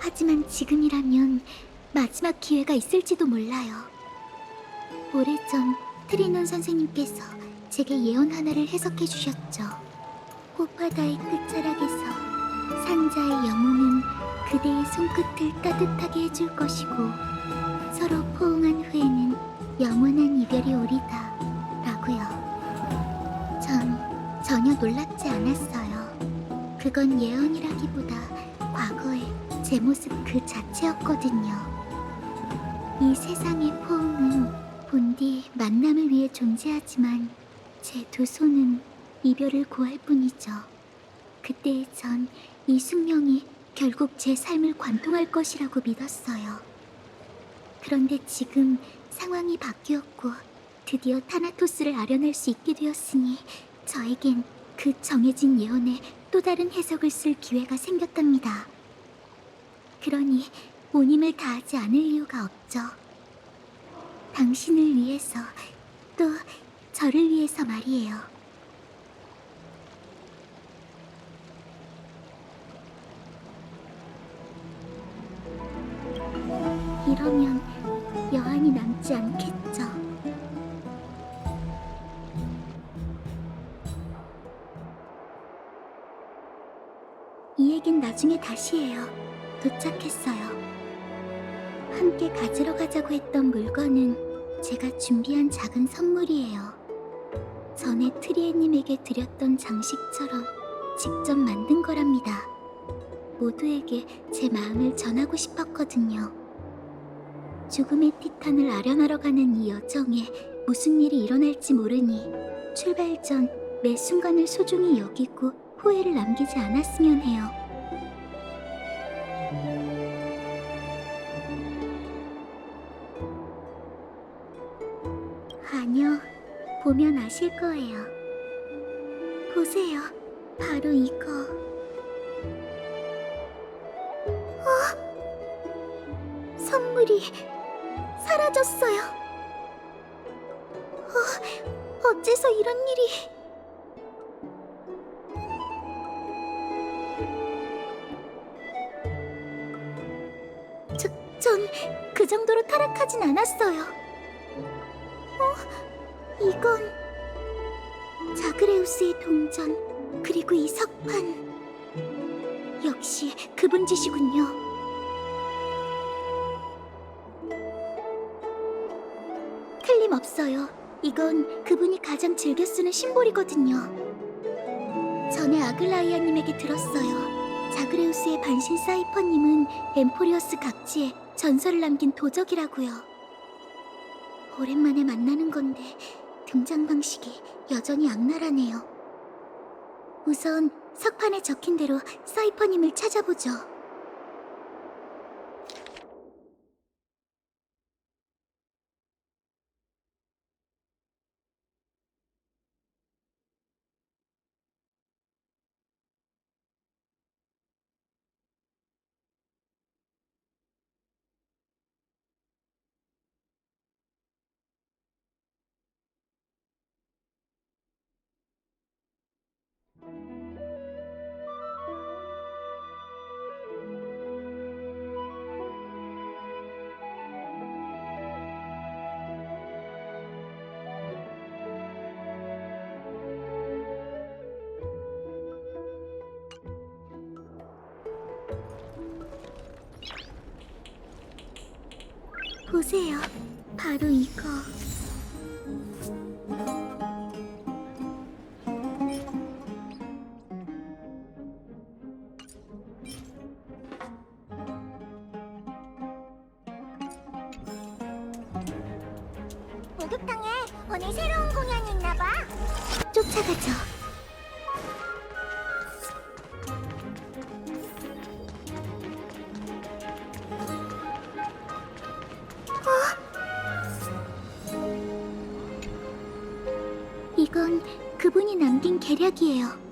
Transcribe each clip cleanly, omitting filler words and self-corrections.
하지만 지금이라면 마지막 기회가 있을지도 몰라요. 오래전 트리논 선생님께서 제게 예언 하나를 해석해 주셨죠. 꽃바다의 끝자락에서 상자의 영혼은 그대의 손끝을 따뜻하게 해줄 것이고 서로 포옹한 후에는 영원한 이별이 오리다 라고요. 전 전혀 놀랍지 않았어요. 그건 예언이라기보다 과거의 제 모습 그 자체였거든요. 이 세상의 포옹은 본디 만남을 위해 존재하지만 제 두 손은 이별을 고할 뿐이죠. 그때의 전 이 숙명이 결국 제 삶을 관통할 것이라고 믿었어요. 그런데 지금 상황이 바뀌었고 드디어 타나토스를 아련할 수 있게 되었으니 저에겐 그 정해진 예언에 또 다른 해석을 쓸 기회가 생겼답니다. 그러니 온 힘을 다하지 않을 이유가 없죠. 당신을 위해서, 또 저를 위해서 말이에요. 이러면 여한이 남지 않겠죠. 이 얘긴 나중에 다시 해요. 도착했어요. 함께 가지러 가자고 했던 물건은 제가 준비한 작은 선물이에요. 전에 트리에님에게 드렸던 장식처럼 직접 만든 거랍니다. 모두에게 제 마음을 전하고 싶었거든요. 죽음의 티탄을 아련하러 가는 이 여정에 무슨 일이 일어날지 모르니 출발 전 매 순간을 소중히 여기고 후회를 남기지 않았으면 해요. 아니요, 보면 아실 거예요. 보세요, 바로 이거. 선물이 사라졌어요. 어째서 이런 일이... 전 그 정도로 타락하진 않았어요. 이건... 자그레우스의 동전, 그리고 이 석판... 역시 그분 짓이군요. 틀림없어요. 이건 그분이 가장 즐겨 쓰는 심볼이거든요. 전에 아글라이아님에게 들었어요. 자그레우스의 반신 사이퍼님은 엠포리어스 각지에 전설을 남긴 도적이라고요. 오랜만에 만나는 건데 등장 방식이 여전히 악랄하네요. 우선 석판에 적힌 대로 사이퍼님을 찾아보죠. 보세요, 바로 이거. 목욕탕에 오늘 새로운 공연이 있나봐. 쫓아가죠. 이건 그분이 남긴 계략이에요.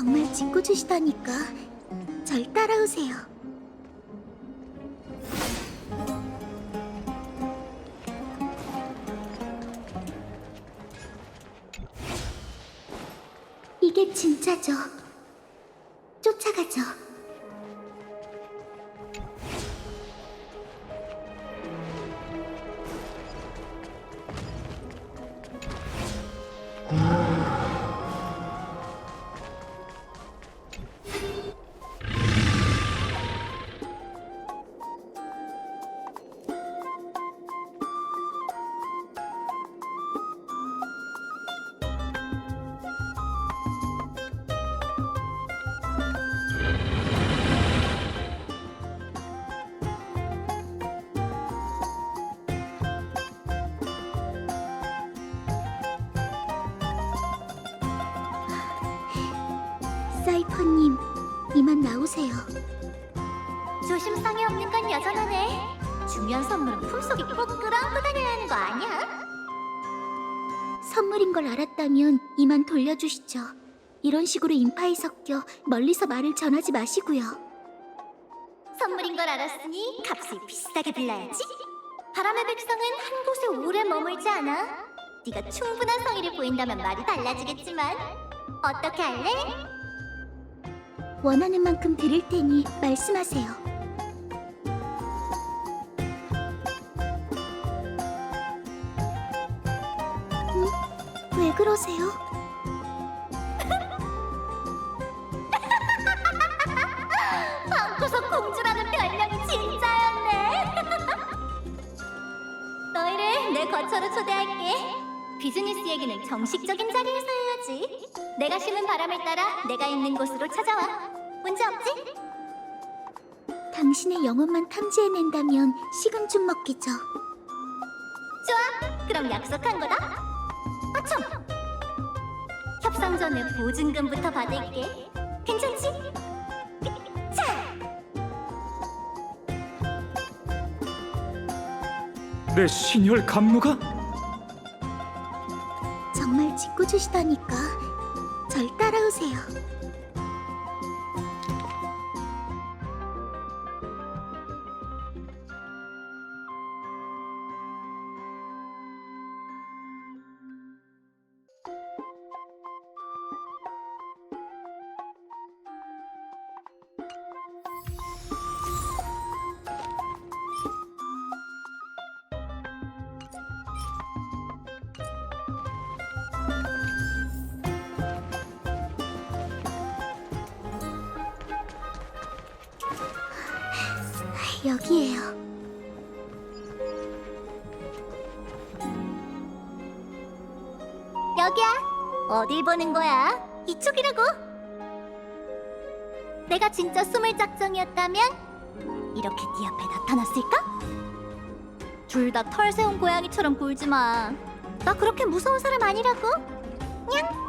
정말 짓궂으시다니까. 절 따라오세요. 이게 진짜죠. 쫓아가죠. 사이퍼님, 이만 나오세요. 조심성이 없는 건 여전하네. 중요한 선물은 품속에 꼭 끌어안고 다녀야 하는 거 아니야? 선물인 걸 알았다면 이만 돌려주시죠. 이런 식으로 인파에 섞여 멀리서 말을 전하지 마시고요. 선물인 걸 알았으니 값을 비싸게 빌려야지. 바람의 백성은 한 곳에 오래 머물지 않아. 네가 충분한 성의를 보인다면 말이 달라지겠지만 어떻게 할래? 원하는 만큼 드릴 테니 말씀하세요. 왜 그러세요? 방구석 공주라는 별명이 진짜였네. 너희를 내 거처로 초대할게. 비즈니스 얘기는 정식적인 자리에서 해야지. 내가 심은 바람을 따라 내가 있는 곳으로 찾아와. 문제 없지? 당신의 영혼만 탐지해낸다면 식은 죽 먹기죠. 좋아, 그럼 약속한 거다. 아참! 협상 전에 보증금부터 받을게. 괜찮지? 자! 내 신혈 감로가? 정말 짓궂으시다니까. 절 따라오세요. 여기에요. 여기야. 어딜 보는 거야? 이쪽이라고. 내가 진짜 숨을 작정이었다면 이렇게 네 앞에 나타났을까? 둘 다 털 세운 고양이처럼 굴지 마. 나 그렇게 무서운 사람 아니라고. 냥.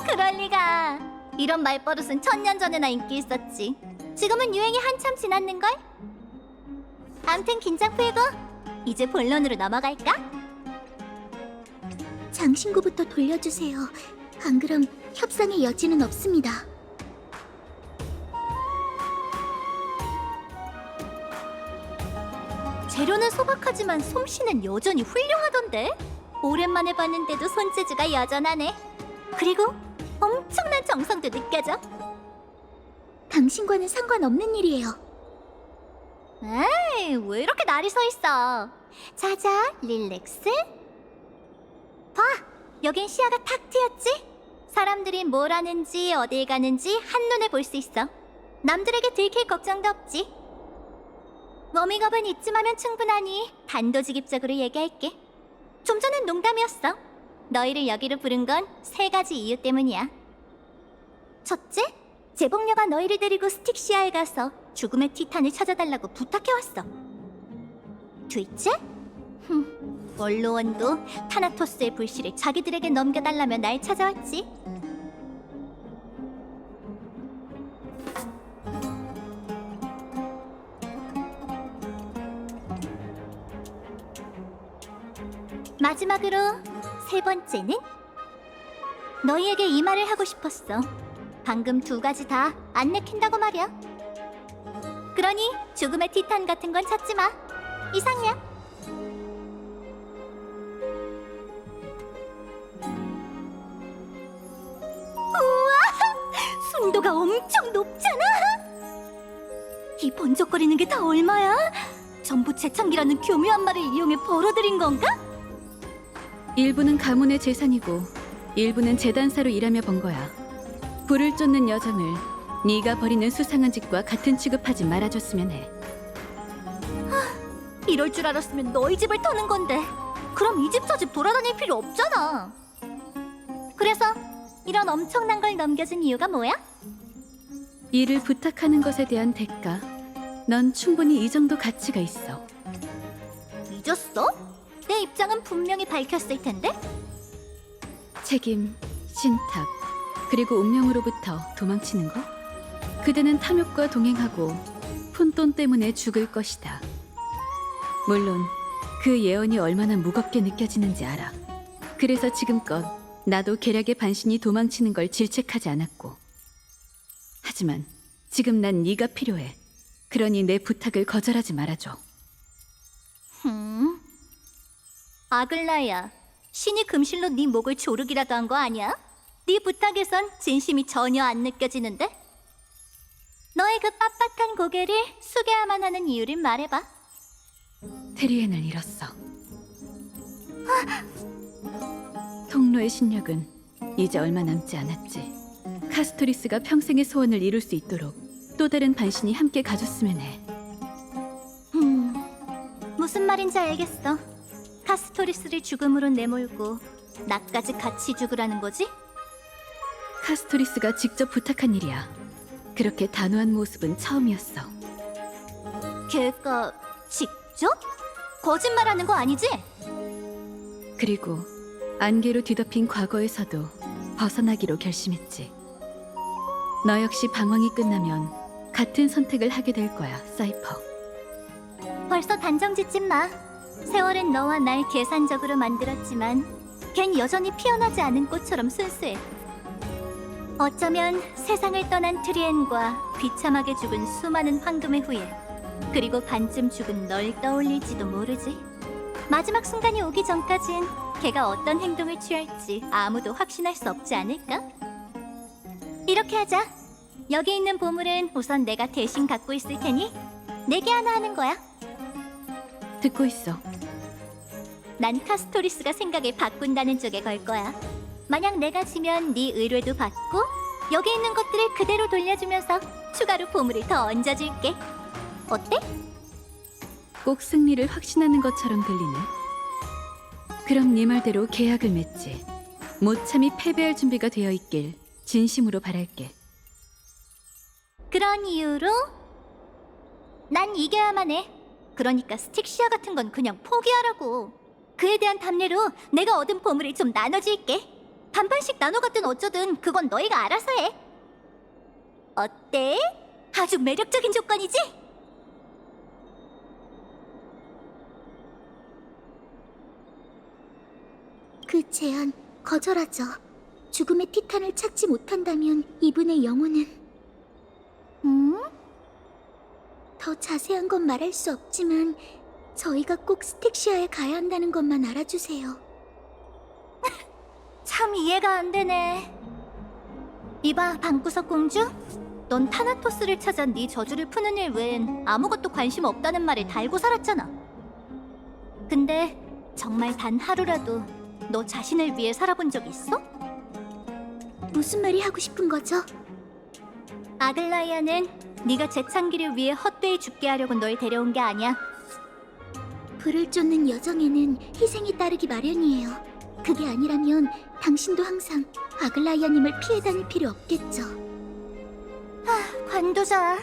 그럴 리가. 이런 말버릇은 천년 전에나 인기 있었지. 지금은 유행이 한참 지났는걸? 암튼 긴장 풀고 이제 본론으로 넘어갈까? 장신구부터 돌려주세요. 안 그럼 협상의 여지는 없습니다. 재료는 소박하지만 솜씨는 여전히 훌륭하던데? 오랜만에 봤는데도 손재주가 여전하네. 그리고 엄청난 정성도 느껴져. 당신과는 상관없는 일이에요. 에이, 왜 이렇게 날이 서 있어? 자자, 릴렉스. 봐, 여긴 시야가 탁 트였지? 사람들이 뭘 하는지 어딜 가는지 한눈에 볼 수 있어. 남들에게 들킬 걱정도 없지. 워밍업은 이쯤 하면 충분하니 단도직입적으로 얘기할게. 좀 전엔 농담이었어. 너희를 여기로 부른 건 3가지 이유 때문이야. 첫째, 제복녀가 너희를 데리고 스틱시아에 가서 죽음의 티탄을 찾아달라고 부탁해왔어. 둘째, 원로원도 타나토스의 불씨를 자기들에게 넘겨달라며 날 찾아왔지. 마지막으로 세 번째는 너희에게 이 말을 하고 싶었어. 방금 두 가지 다 안 내킨다고 말이야. 그러니 죽음의 티탄 같은 건 찾지 마. 이상이야. 우와! 순도가 엄청 높잖아. 이 번쩍거리는 게 다 얼마야? 전부 재창기라는 교묘한 말을 이용해 벌어들인 건가? 일부는 가문의 재산이고 일부는 재단사로 일하며 번 거야. 불을 쫓는 여정을 네가 벌이는 수상한 짓과 같은 취급하지 말아줬으면 해. 이럴 줄 알았으면 너희 집을 터는 건데. 그럼 이 집 저 집 돌아다닐 필요 없잖아. 그래서 이런 엄청난 걸 넘겨준 이유가 뭐야? 일을 부탁하는 것에 대한 대가. 넌 충분히 이 정도 가치가 있어. 잊었어? 내 입장은 분명히 밝혔을 텐데. 책임, 신탁, 그리고 운명으로부터 도망치는 거? 그대는 탐욕과 동행하고 푼돈 때문에 죽을 것이다. 물론 그 예언이 얼마나 무겁게 느껴지는지 알아. 그래서 지금껏 나도 계략의 반신이 도망치는 걸 질책하지 않았고. 하지만 지금 난 네가 필요해. 그러니 내 부탁을 거절하지 말아줘. 아글라야, 신이 금실로 네 목을 조르기라도 한 거 아니야? 네 부탁에선 진심이 전혀 안 느껴지는데? 너의 그 빳빳한 고개를 숙여야만 하는 이유를 말해봐. 테리엔을 잃었어. 통로의 신력은 이제 얼마 남지 않았지. 카스토리스가 평생의 소원을 이룰 수 있도록 또 다른 반신이 함께 가줬으면 해. 무슨 말인지 알겠어. 카스토리스를 죽음으로 내몰고 나까지 같이 죽으라는 거지? 카스토리스가 직접 부탁한 일이야. 그렇게 단호한 모습은 처음이었어. 걔가 직접? 거짓말하는 거 아니지? 그리고 안개로 뒤덮인 과거에서도 벗어나기로 결심했지. 너 역시 방황이 끝나면 같은 선택을 하게 될 거야, 사이퍼. 벌써 단정 짓지 마. 세월은 너와 날 계산적으로 만들었지만 걘 여전히 피어나지 않은 꽃처럼 순수해. 어쩌면 세상을 떠난 트리엔과 비참하게 죽은 수많은 황금의 후예, 그리고 반쯤 죽은 널 떠올릴지도 모르지. 마지막 순간이 오기 전까진 걔가 어떤 행동을 취할지 아무도 확신할 수 없지 않을까? 이렇게 하자. 여기 있는 보물은 우선 내가 대신 갖고 있을 테니 내게 하나 하는 거야. 듣고 있어. 난 카스토리스가 생각을 바꾼다는 쪽에 걸 거야. 만약 내가 지면 네 의뢰도 받고 여기 있는 것들을 그대로 돌려주면서 추가로 보물을 더 얹어줄게. 어때? 꼭 승리를 확신하는 것처럼 들리네. 그럼 네 말대로 계약을 맺지. 모참이 패배할 준비가 되어 있길 진심으로 바랄게. 그런 이유로 난 이겨야만 해. 그러니까 스틱시아 같은 건 그냥 포기하라고. 그에 대한 답례로 내가 얻은 보물을 좀 나눠줄게. 반반씩 나눠 갖든 어쩌든 그건 너희가 알아서 해. 어때? 아주 매력적인 조건이지? 그 제안 거절하죠. 죽음의 티탄을 찾지 못한다면 이분의 영혼은 더 자세한 건 말할 수 없지만 저희가 꼭 스틱시아에 가야 한다는 것만 알아주세요. 참 이해가 안 되네. 이봐, 방구석 공주. 넌 타나토스를 찾아 네 저주를 푸는 일 외엔 아무것도 관심 없다는 말을 달고 살았잖아. 근데 정말 단 하루라도 너 자신을 위해 살아본 적 있어? 무슨 말이 하고 싶은 거죠? 아글라이아는 네가 재창기를 위해 헛되이 죽게 하려고 널 데려온 게 아니야. 불을 쫓는 여정에는 희생이 따르기 마련이에요. 그게 아니라면 당신도 항상 아글라이아님을 피해 다닐 필요 없겠죠. 관두자.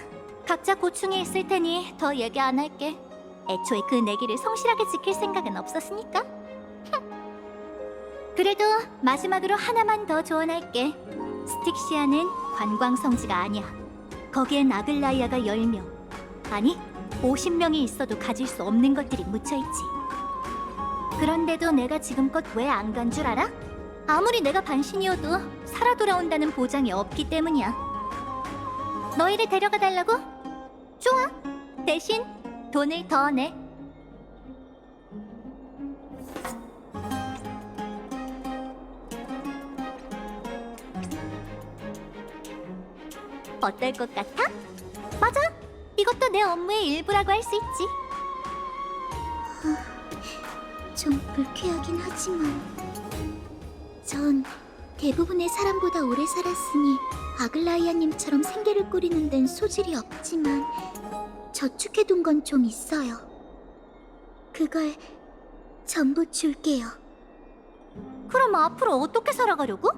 각자 고충이 있을 테니 더 얘기 안 할게. 애초에 그 내기를 성실하게 지킬 생각은 없었으니까. 그래도 마지막으로 하나만 더 조언할게. 스틱시아는 관광성지가 아니야. 거기엔 아글라이아가 10명, 아니 50명이 있어도 가질 수 없는 것들이 묻혀있지. 그런데도 내가 지금껏 왜 안 간 줄 알아? 아무리 내가 반신이어도 살아 돌아온다는 보장이 없기 때문이야. 너희를 데려가 달라고? 좋아. 대신 돈을 더 내. 어떨 것 같아? 맞아. 이것도 내 업무의 일부라고 할 수 있지. 좀 불쾌하긴 하지만 전 대부분의 사람보다 오래 살았으니 아글라이아님처럼 생계를 꾸리는 데는 소질이 없지만 저축해둔 건 좀 있어요. 그걸 전부 줄게요. 그럼 앞으로 어떻게 살아가려고?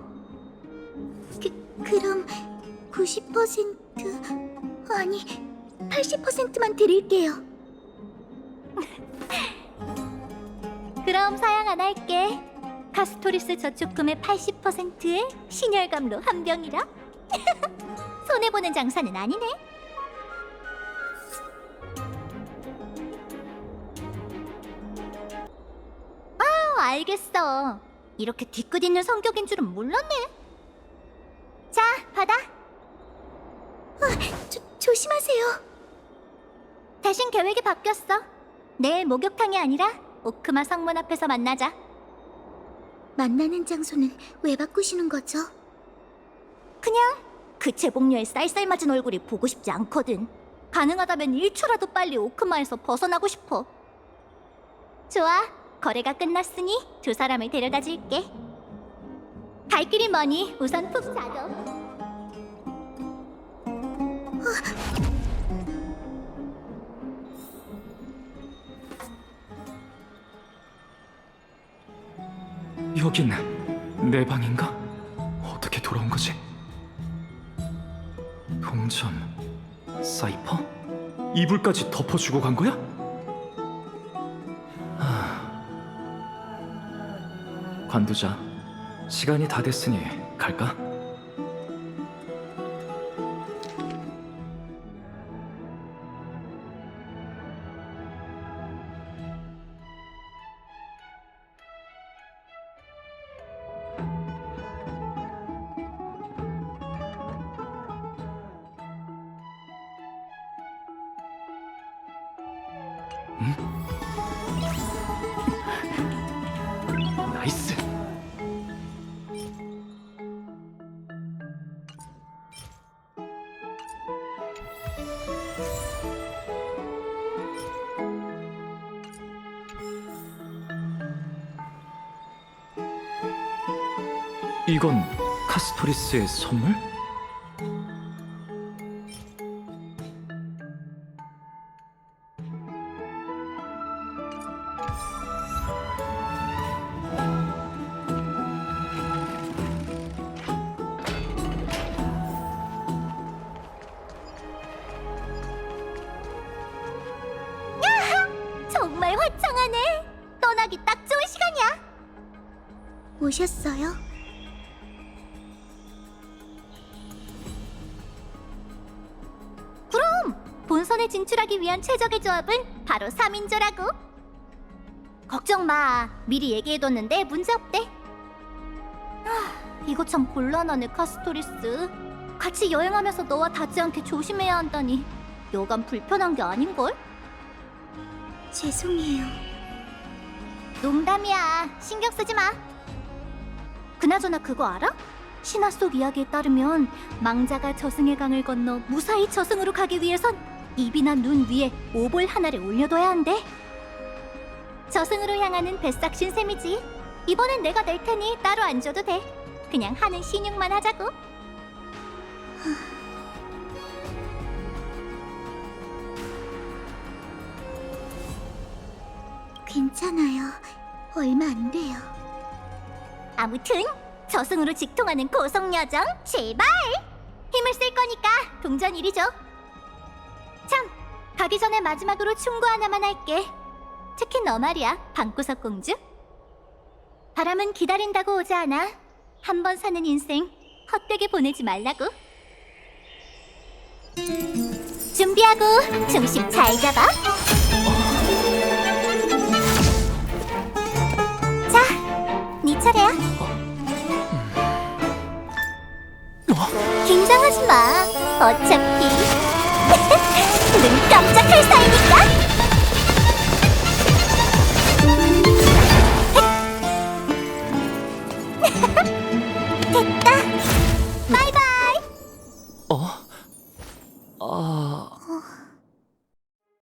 그럼 90% 아니 80%만 드릴게요. 그럼 사양 안 할게. 카스토리스 저축금의 80%에 신혈감로 한 병이라. 손해보는 장사는 아니네. 알겠어. 이렇게 뒤끝 있는 성격인 줄은 몰랐네. 자, 받아. 조심하세요. 대신 계획이 바뀌었어. 내일 목욕탕이 아니라 오크마 성문 앞에서 만나자. 만나는 장소는 왜 바꾸시는 거죠? 그냥 그 제복녀의 쌀쌀맞은 얼굴이 보고 싶지 않거든. 가능하다면 1초라도 빨리 오크마에서 벗어나고 싶어. 좋아. 거래가 끝났으니 두 사람을 데려다 줄게. 갈 길이 머니 우선 푹 자도. 여긴 내 방인가? 어떻게 돌아온 거지? 동전, 사이퍼? 이불까지 덮어주고 간 거야? 관두자. 시간이 다 됐으니 갈까? 나이스. 이건 카스토리스의 선물? 정말 화창하네. 떠나기 딱 좋은 시간이야. 오셨어요? 본선에 진출하기 위한 최적의 조합은 바로 3인조라고. 걱정 마. 미리 얘기해뒀는데 문제없대. 이거 참 곤란하네, 카스토리스. 같이 여행하면서 너와 닿지 않게 조심해야 한다니 여간 불편한 게 아닌걸? 죄송해요. 농담이야. 신경 쓰지 마. 그나저나 그거 알아? 신화 속 이야기에 따르면 망자가 저승의 강을 건너 무사히 저승으로 가기 위해선 입이나 눈 위에 오볼 하나를 올려둬야 한대. 저승으로 향하는 뱃삭신 셈이지. 이번엔 내가 낼 테니 따로 안 줘도 돼. 그냥 하는 신용만 하자고. 괜찮아요. 얼마 안 돼요. 아무튼 저승으로 직통하는 고속여정 제발! 힘을 쓸 거니까 동전 이리 줘. 참! 가기 전에 마지막으로 충고 하나만 할게. 특히 너 말이야, 방구석 공주. 바람은 기다린다고 오지 않아. 한 번 사는 인생 헛되게 보내지 말라고. 준비하고 중심 잘 잡아. 네 차례야. 긴장하지 마. 어차피 눈 깜짝할 사이니까. 됐다. 바이바이. 아...